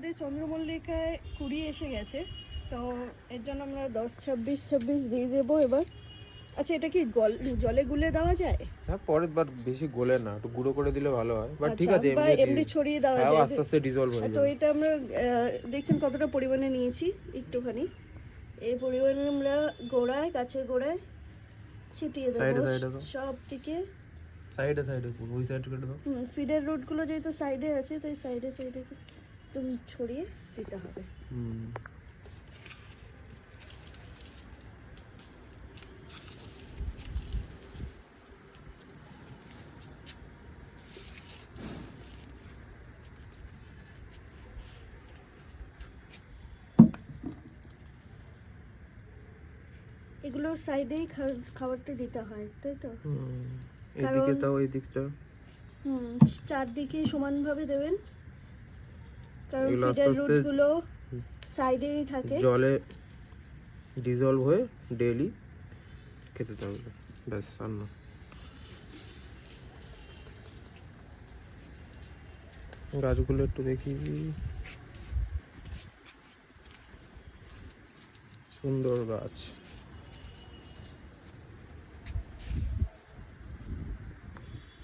আমাদের চন্দ্রমল্লিকায় কুড়ি এসে গেছে, তো এর জন্য আমরা 10-26 দিয়ে দেবো এবার। আচ্ছা, এটা কি জলে গুলে দেওয়া যায়? হ্যাঁ, পরের বার বেশি গলে না, একটু গুঁড়ো করে দিলে ভালো হয়, বাট ঠিক আছে বা এমনি ছড়িয়ে দেওয়া হ্যাঁ, যায়। আস্তে আস্তে ডিসলভ হয়ে তো যাবে। এটা আমরা দেখছেন কতটা পরিমাণে নিয়েছি, একটুখানি এই পরিমাণে আমরা গাছের গোড়ায় ছিটিয়ে দেবো সব দিকে। সাইডে পুরো ওই সাইড করে দাও। ফিডের রুটগুলো যেহেতু সাইডে আছে, তাই সাইডে একদম ছড়িয়ে দিতে হবে। এগুলো সাইডেই খাবারটা দিতে হয়, তাই তো? এইদিকে তাও এই দিকটা চারদিকে সমানভাবে দেবেন, কারণ ফিডের রুটগুলো সাইডেই থাকে, জলে ডিসলভ হয়ে ডেইলি খেতে থাকবে, ব্যাস আর না। গাছগুলো একটু দেখি, সুন্দর গাছ।